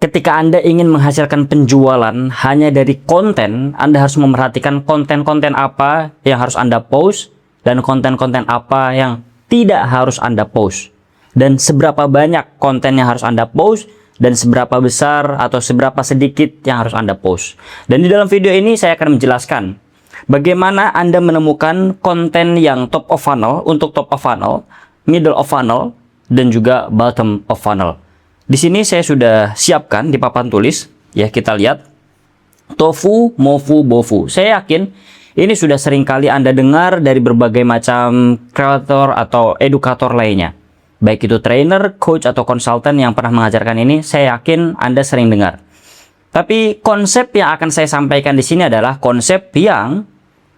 Ketika Anda ingin menghasilkan penjualan hanya dari konten, Anda harus memperhatikan konten-konten apa yang harus Anda post dan konten-konten apa yang tidak harus Anda post. Dan seberapa banyak konten yang harus Anda post dan seberapa besar atau seberapa sedikit yang harus Anda post. Dan di dalam video ini saya akan menjelaskan bagaimana Anda menemukan konten yang top of funnel untuk top of funnel, middle of funnel, dan juga bottom of funnel. Di sini saya sudah siapkan di papan tulis, ya kita lihat tofu, mofu, bofu. Saya yakin ini sudah sering kali Anda dengar dari berbagai macam kreator atau edukator lainnya. Baik itu trainer, coach, atau konsultan yang pernah mengajarkan ini, saya yakin Anda sering dengar. Tapi konsep yang akan saya sampaikan di sini adalah konsep yang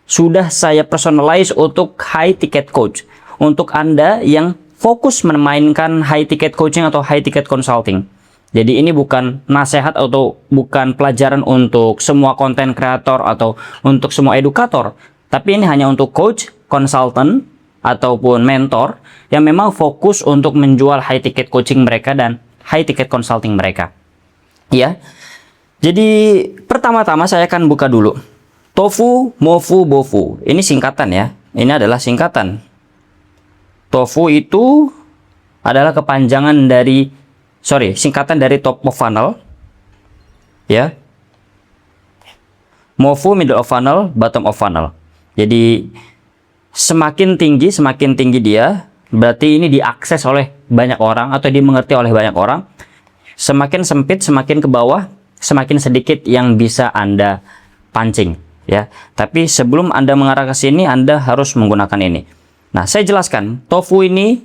sudah saya personalize untuk high ticket coach. Untuk Anda yang fokus memainkan high ticket coaching atau high ticket consulting. Jadi ini bukan nasihat atau bukan pelajaran untuk semua konten kreator atau untuk semua edukator. Tapi ini hanya untuk coach, consultant, ataupun mentor yang memang fokus untuk menjual high ticket coaching mereka dan high ticket consulting mereka. Ya. Jadi pertama-tama saya akan buka dulu. Tofu, mofu, bofu. Ini singkatan ya. Ini adalah singkatan. Tofu itu adalah kepanjangan dari, singkatan dari top of funnel, ya. Mofu middle of funnel, bottom of funnel. Jadi semakin tinggi dia, berarti ini diakses oleh banyak orang atau dimengerti oleh banyak orang. Semakin sempit, semakin ke bawah, semakin sedikit yang bisa Anda pancing, ya. Tapi sebelum Anda mengarah ke sini, Anda harus menggunakan ini. Nah, saya jelaskan, tofu ini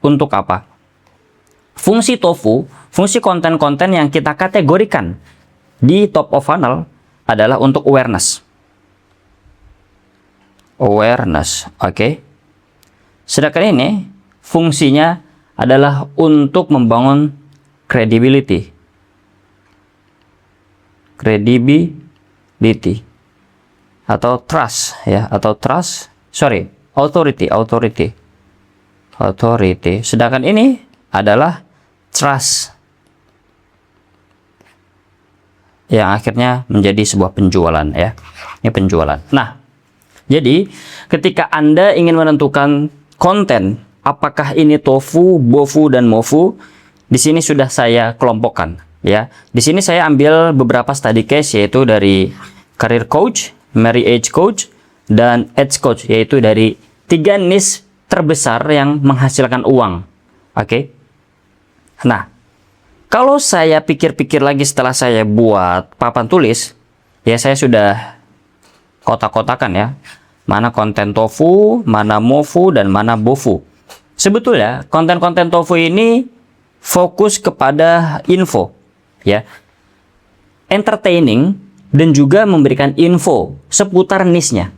untuk apa? Fungsi tofu, fungsi konten-konten yang kita kategorikan di top of funnel adalah untuk awareness. Awareness, oke. Sedangkan ini, fungsinya adalah untuk membangun credibility. Credibility. Atau trust, ya, atau trust, authority. Sedangkan ini adalah trust yang akhirnya menjadi sebuah penjualan, ya. Ini penjualan. Nah, jadi ketika Anda ingin menentukan konten, apakah ini tofu, bofu, dan mofu, di sini sudah saya kelompokkan, ya. Di sini saya ambil beberapa study case, yaitu dari career coach, marriage coach, dan edge coach, yaitu dari 3 niche terbesar yang menghasilkan uang. Oke. Nah, kalau saya pikir-pikir lagi setelah saya buat papan tulis, ya saya sudah kotak-kotakan ya. Mana konten tofu, mana mofu, dan mana bofu. Sebetulnya konten-konten tofu ini fokus kepada info, ya. Entertaining dan juga memberikan info seputar niche-nya.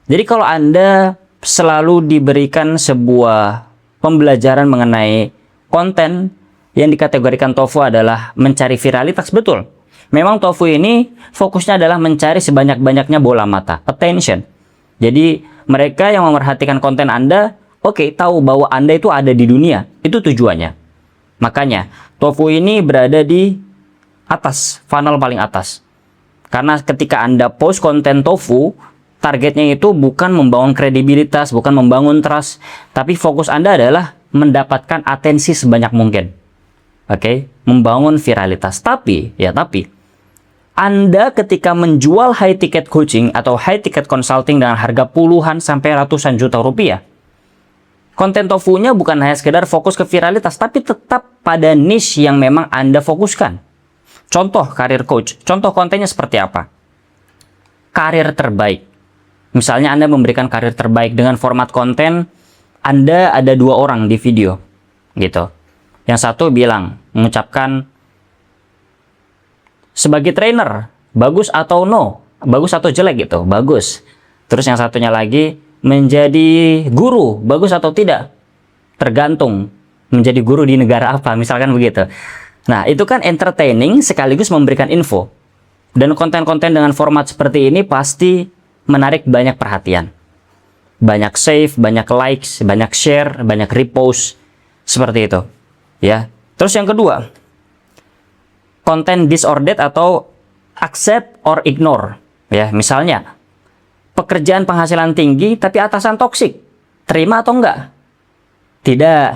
Jadi kalau Anda selalu diberikan sebuah pembelajaran mengenai konten yang dikategorikan tofu adalah mencari viralitas, betul. Memang tofu ini fokusnya adalah mencari sebanyak-banyaknya bola mata, attention. Jadi mereka yang memerhatikan konten Anda, tahu bahwa Anda itu ada di dunia, itu tujuannya. Makanya tofu ini berada di atas, funnel paling atas. Karena ketika Anda post konten tofu, targetnya itu bukan membangun kredibilitas, bukan membangun trust, tapi fokus Anda adalah mendapatkan atensi sebanyak mungkin. Oke, membangun viralitas. Tapi Anda ketika menjual high ticket coaching atau high ticket consulting dengan harga puluhan sampai ratusan juta rupiah, konten tofunya bukan hanya sekedar fokus ke viralitas, tapi tetap pada niche yang memang Anda fokuskan. Contoh career coach, contoh kontennya seperti apa? Karir terbaik. Misalnya Anda memberikan karir terbaik dengan format konten, Anda ada 2 orang di video, gitu. Yang satu mengucapkan, sebagai trainer, bagus atau no? Bagus atau jelek gitu? Bagus. Terus yang satunya lagi, menjadi guru, bagus atau tidak? Tergantung. Menjadi guru di negara apa? Misalkan begitu. Nah, itu kan entertaining sekaligus memberikan info. Dan konten-konten dengan format seperti ini pasti menarik banyak perhatian. Banyak save, banyak likes, banyak share, banyak repost. Seperti itu. Ya. Terus yang kedua, konten disordered atau accept or ignore. Ya, misalnya pekerjaan penghasilan tinggi tapi atasan toksik. Terima atau enggak? Tidak.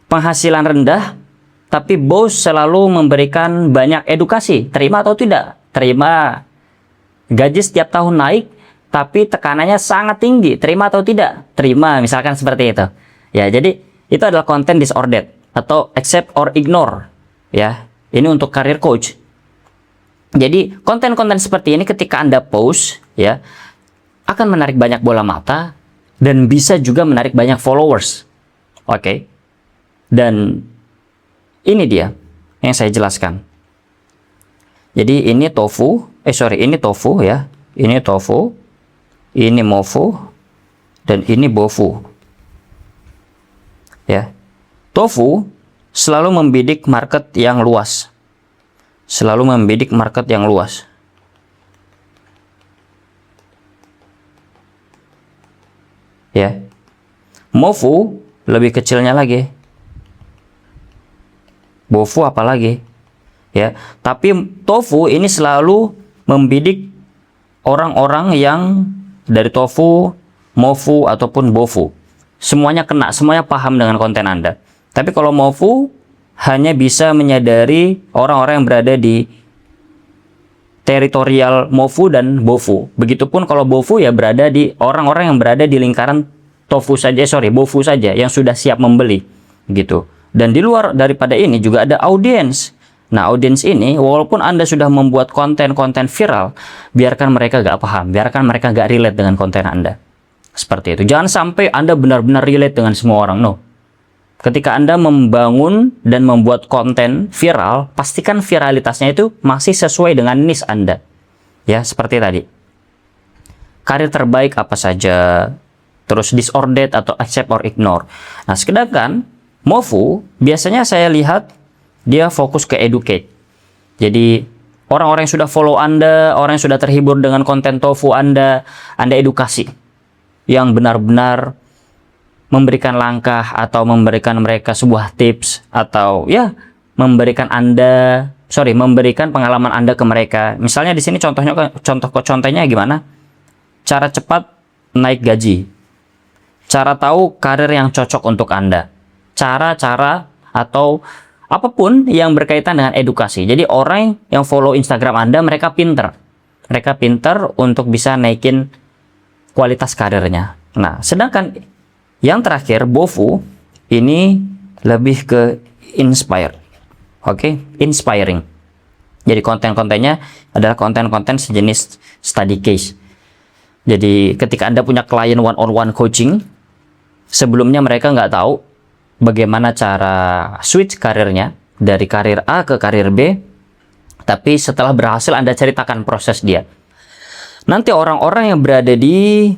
Penghasilan rendah tapi bos selalu memberikan banyak edukasi. Terima atau tidak? Terima. Gaji setiap tahun naik tapi tekanannya sangat tinggi. Terima atau tidak? Terima, misalkan seperti itu. Ya, jadi itu adalah konten disordered atau accept or ignore. Ya, ini untuk career coach. Jadi konten-konten seperti ini ketika Anda post, ya, akan menarik banyak bola mata dan bisa juga menarik banyak followers. Oke. Dan ini dia yang saya jelaskan. Jadi ini ini tofu ya. Ini tofu, ini mofu, dan ini bofu. Ya. Tofu selalu membidik market yang luas. Selalu membidik market yang luas. Ya. Mofu lebih kecilnya lagi. Bofu apalagi. Ya, tapi tofu ini selalu membidik orang-orang yang dari tofu, mofu ataupun bofu. Semuanya kena, semuanya paham dengan konten Anda. Tapi kalau mofu hanya bisa menyadari orang-orang yang berada di teritorial mofu dan bofu. Begitupun kalau bofu ya berada di orang-orang yang berada di lingkaran bofu saja yang sudah siap membeli gitu. Dan di luar daripada ini juga ada audiens. Nah, audiens ini walaupun Anda sudah membuat konten-konten viral, biarkan mereka gak paham, biarkan mereka gak relate dengan konten Anda. Seperti itu. Jangan sampai Anda benar-benar relate dengan semua orang. No. Ketika Anda membangun dan membuat konten viral, pastikan viralitasnya itu masih sesuai dengan niche Anda. Ya, seperti tadi. Karir terbaik apa saja, terus disordered atau accept or ignore. Nah, sedangkan mofu biasanya saya lihat dia fokus ke educate. Jadi orang-orang yang sudah follow Anda, orang yang sudah terhibur dengan konten tofu Anda edukasi yang benar-benar memberikan langkah atau memberikan mereka sebuah tips atau ya memberikan pengalaman Anda ke mereka. Misalnya di sini contohnya gimana? Cara cepat naik gaji. Cara tahu karir yang cocok untuk Anda. Cara-cara atau apapun yang berkaitan dengan edukasi. Jadi orang yang follow Instagram Anda mereka pinter. Mereka pinter untuk bisa naikin kualitas karirnya. Nah, sedangkan yang terakhir, bofu, ini lebih ke inspire. Oke, inspiring. Jadi konten-kontennya adalah konten-konten sejenis study case. Jadi ketika Anda punya klien one-on-one coaching, sebelumnya mereka nggak tahu bagaimana cara switch karirnya dari karir A ke karir B, tapi setelah berhasil Anda ceritakan proses dia. Nanti orang-orang yang berada di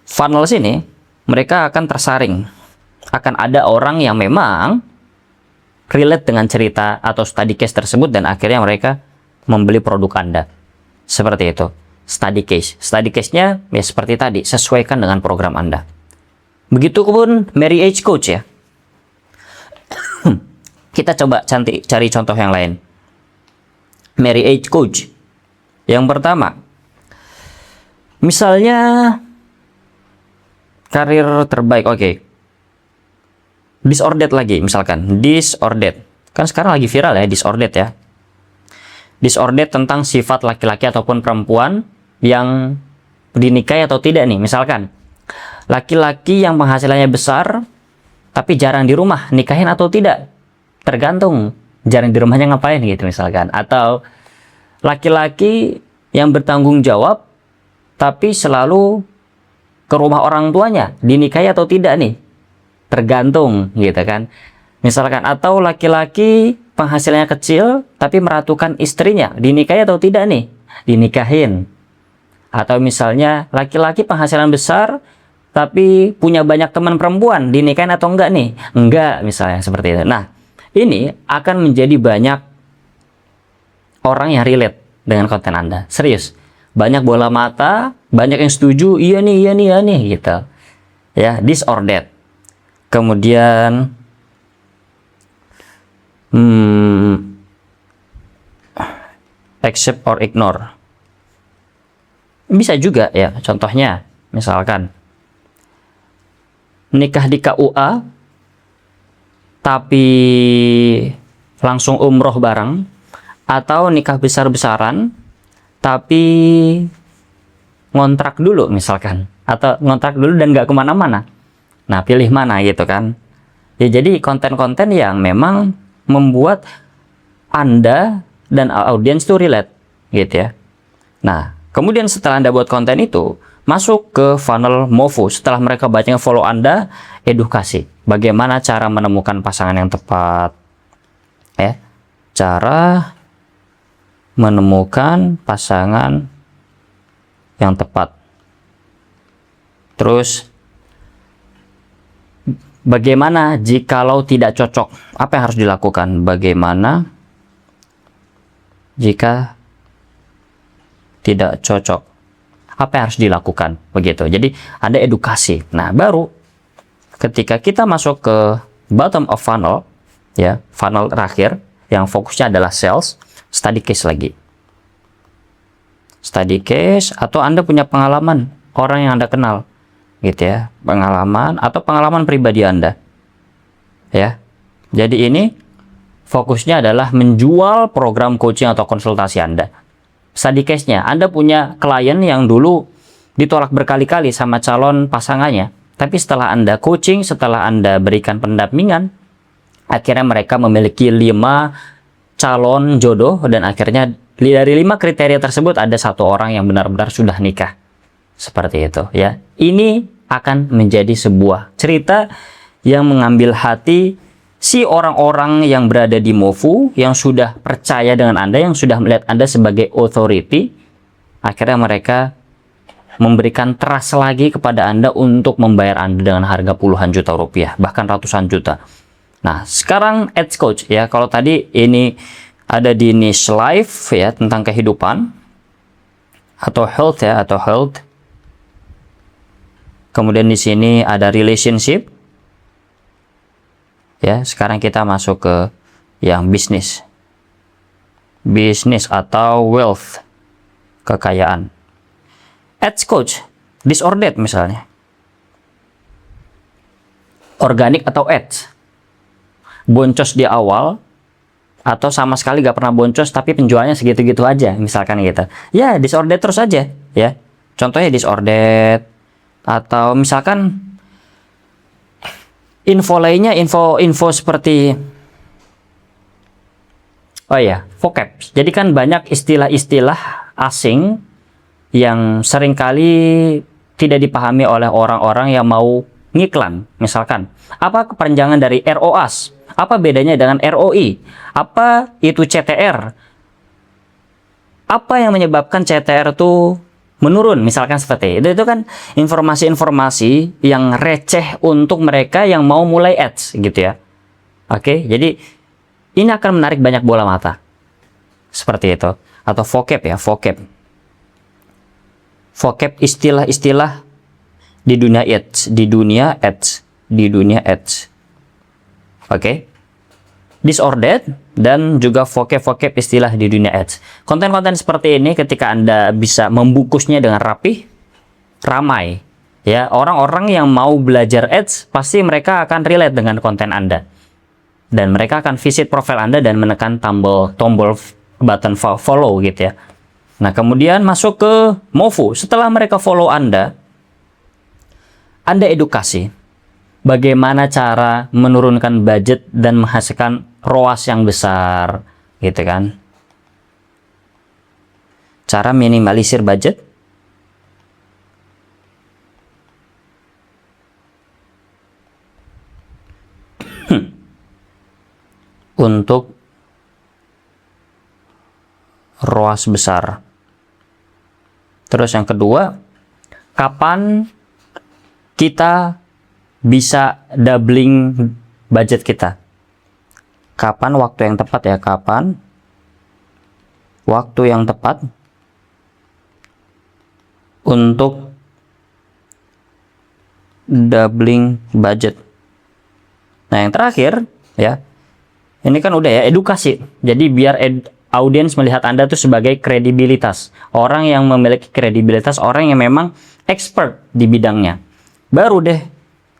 funnel sini, mereka akan tersaring. Akan ada orang yang memang relate dengan cerita atau study case tersebut dan akhirnya mereka membeli produk Anda. Seperti itu. Study case. Study case-nya ya seperti tadi, sesuaikan dengan program Anda. Begitupun marriage coach ya. Kita coba cari contoh yang lain. Marriage coach. Yang pertama, misalnya karir terbaik, oke. Disordered lagi, misalkan. Disordered. Kan sekarang lagi viral ya, disordered ya. Disordered tentang sifat laki-laki ataupun perempuan yang dinikahi atau tidak nih. Misalkan, laki-laki yang penghasilannya besar, tapi jarang di rumah, nikahin atau tidak? Tergantung, jarang di rumahnya ngapain gitu misalkan. Atau, laki-laki yang bertanggung jawab, tapi selalu ke rumah orang tuanya, dinikahi atau tidak nih? Tergantung gitu kan. Misalkan, atau laki-laki penghasilannya kecil tapi meratukan istrinya, dinikahi atau tidak nih? Dinikahin. Atau misalnya laki-laki penghasilan besar tapi punya banyak teman perempuan, dinikahin atau enggak nih? Enggak, misalnya seperti itu. Nah, ini akan menjadi banyak orang yang relate dengan konten Anda. Serius. Banyak bola mata, banyak yang setuju, iya nih, gitu. Ya, disordered. Kemudian, accept or ignore. Bisa juga ya, contohnya misalkan nikah di KUA tapi langsung umroh bareng, atau nikah besar-besaran tapi ngontrak dulu misalkan, atau ngontrak dulu dan nggak kemana-mana. Nah, pilih mana gitu kan. Ya, jadi konten-konten yang memang membuat Anda dan audiens tuh relate gitu ya. Nah, kemudian setelah Anda buat konten itu, masuk ke funnel Movo. Setelah mereka banyak follow Anda, edukasi. Bagaimana cara menemukan pasangan yang tepat. Ya, cara menemukan pasangan yang tepat. Terus, bagaimana jikalau tidak cocok? Apa yang harus dilakukan? Bagaimana jika tidak cocok? Apa yang harus dilakukan? Begitu. Jadi ada edukasi. Nah, baru ketika kita masuk ke bottom of funnel, ya, funnel terakhir yang fokusnya adalah sales, study case lagi. Study case, atau Anda punya pengalaman orang yang Anda kenal, gitu ya, pengalaman atau pengalaman pribadi Anda, ya. Jadi ini fokusnya adalah menjual program coaching atau konsultasi Anda. Study case-nya, Anda punya klien yang dulu ditolak berkali-kali sama calon pasangannya, tapi setelah Anda coaching, setelah Anda berikan pendampingan, akhirnya mereka memiliki 5 calon jodoh, dan akhirnya dari 5 kriteria tersebut ada 1 orang yang benar-benar sudah nikah. Seperti itu ya. Ini akan menjadi sebuah cerita yang mengambil hati si orang-orang yang berada di Movo, yang sudah percaya dengan Anda, yang sudah melihat Anda sebagai authority. Akhirnya mereka memberikan trust lagi kepada Anda untuk membayar Anda dengan harga puluhan juta rupiah, bahkan ratusan juta. Nah, sekarang Ads Coach ya. Kalau tadi ini ada di niche life ya, tentang kehidupan atau health ya, atau health. Kemudian di sini ada relationship. Ya, sekarang kita masuk ke yang bisnis. Bisnis atau wealth, kekayaan. Ads Coach, disordered misalnya. Organik atau ads. Boncos di awal, atau sama sekali gak pernah boncos tapi penjualnya segitu-gitu aja, misalkan gitu. Ya, disordered terus aja ya. Contohnya disordered, atau misalkan info lainnya, info seperti, oh ya, vocab. Jadi kan banyak istilah-istilah asing yang seringkali tidak dipahami oleh orang-orang yang mau ngiklan. Misalkan, apa kepanjangan dari ROAS? Apa bedanya dengan ROI? Apa itu CTR? Apa yang menyebabkan CTR itu menurun? Misalkan seperti itu. Itu kan informasi-informasi yang receh untuk mereka yang mau mulai ads gitu ya. Oke, jadi ini akan menarik banyak bola mata. Seperti itu. Atau vocab ya, vocab. Vocab istilah-istilah di dunia ads, di dunia ads, di dunia ads. Oke. Disordered dan juga vocab-vocab istilah di dunia ads. Konten-konten seperti ini ketika Anda bisa membungkusnya dengan rapih, ramai ya, orang-orang yang mau belajar ads pasti mereka akan relate dengan konten Anda. Dan mereka akan visit profil Anda dan menekan tombol button follow gitu ya. Nah, kemudian masuk ke Movo. Setelah mereka follow Anda edukasi bagaimana cara menurunkan budget dan menghasilkan ROAS yang besar, gitu kan. Cara minimalisir budget. Untuk ROAS besar. Terus yang kedua, kapan kita bisa doubling budget kita? Kapan waktu yang tepat ya? Kapan waktu yang tepat untuk doubling budget? Nah, yang terakhir ya, ini kan udah ya, edukasi. Jadi biar audiens melihat Anda tuh sebagai kredibilitas. Orang yang memiliki kredibilitas, orang yang memang expert di bidangnya. Baru deh,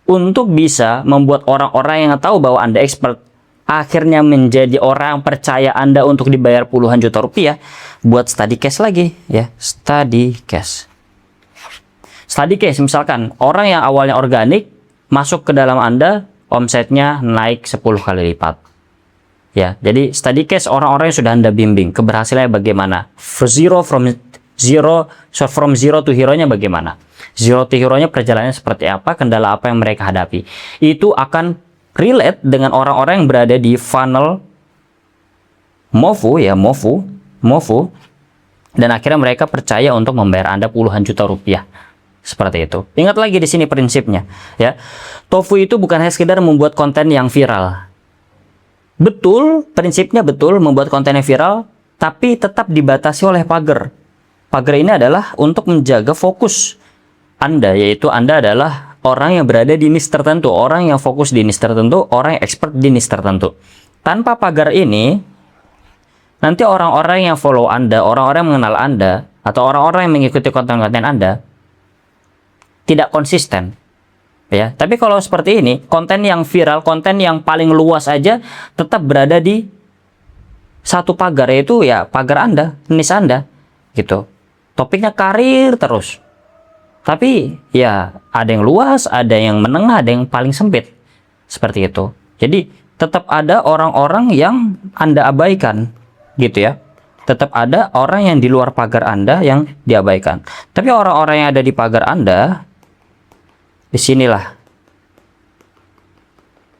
untuk bisa membuat orang-orang yang tahu bahwa Anda expert, akhirnya menjadi orang percaya Anda untuk dibayar puluhan juta rupiah, buat study case lagi, ya. Study case. Study case, misalkan orang yang awalnya organik masuk ke dalam Anda, omsetnya naik 10 kali lipat. Ya, jadi study case orang-orang yang sudah Anda bimbing, keberhasilannya bagaimana? From zero to hero-nya bagaimana? Zero to hero-nya perjalanannya seperti apa? Kendala apa yang mereka hadapi? Itu akan relate dengan orang-orang yang berada di funnel MOVU, ya, MOVU, dan akhirnya mereka percaya untuk membayar Anda puluhan juta rupiah. Seperti itu. Ingat lagi di sini prinsipnya, ya. Tofu itu bukan hanya sekedar membuat konten yang viral. Betul, prinsipnya betul membuat konten yang viral, tapi tetap dibatasi oleh pagar. Pagar ini adalah untuk menjaga fokus Anda, yaitu Anda adalah orang yang berada di niche tertentu, orang yang fokus di niche tertentu, orang yang expert di niche tertentu. Tanpa pagar ini, nanti orang-orang yang follow Anda, orang-orang yang mengenal Anda, atau orang-orang yang mengikuti konten-konten Anda, tidak konsisten, ya. Tapi kalau seperti ini, konten yang viral, konten yang paling luas aja tetap berada di satu pagar, yaitu ya pagar Anda, niche Anda, gitu. Topiknya karir terus. Tapi ya ada yang luas, ada yang menengah, ada yang paling sempit. Seperti itu. Jadi tetap ada orang-orang yang Anda abaikan, gitu ya. Tetap ada orang yang di luar pagar Anda yang diabaikan. Tapi orang-orang yang ada di pagar Anda, disinilah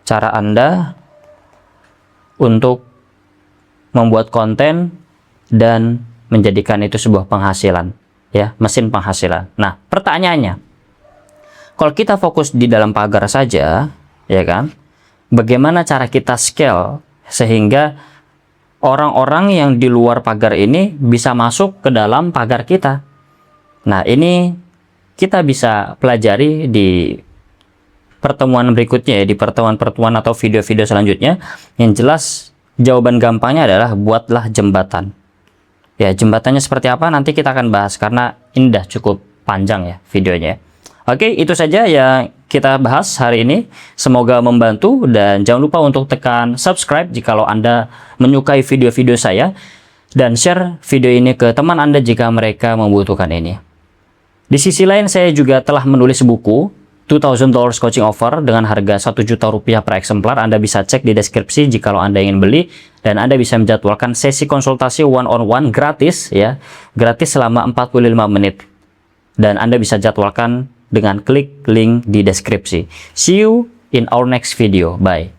cara Anda untuk membuat konten dan menjadikan itu sebuah penghasilan, ya, mesin penghasilan. Nah, pertanyaannya, kalau kita fokus di dalam pagar saja, ya kan, bagaimana cara kita scale sehingga orang-orang yang di luar pagar ini bisa masuk ke dalam pagar kita? Nah, ini kita bisa pelajari di pertemuan berikutnya, ya, di pertemuan-pertemuan atau video-video selanjutnya. Yang jelas jawaban gampangnya adalah buatlah jembatan. Ya, jembatannya seperti apa nanti kita akan bahas karena ini udah cukup panjang ya videonya. Oke, itu saja yang kita bahas hari ini. Semoga membantu dan jangan lupa untuk tekan subscribe jikalau Anda menyukai video-video saya dan share video ini ke teman Anda jika mereka membutuhkan ini. Di sisi lain, saya juga telah menulis buku $2,000 coaching offer dengan harga 1 juta rupiah per eksemplar. Anda bisa cek di deskripsi jikalau Anda ingin beli, dan Anda bisa menjadwalkan sesi konsultasi one-on-one gratis, ya, gratis selama 45 menit. Dan Anda bisa jadwalkan dengan klik link di deskripsi. See you in our next video. Bye.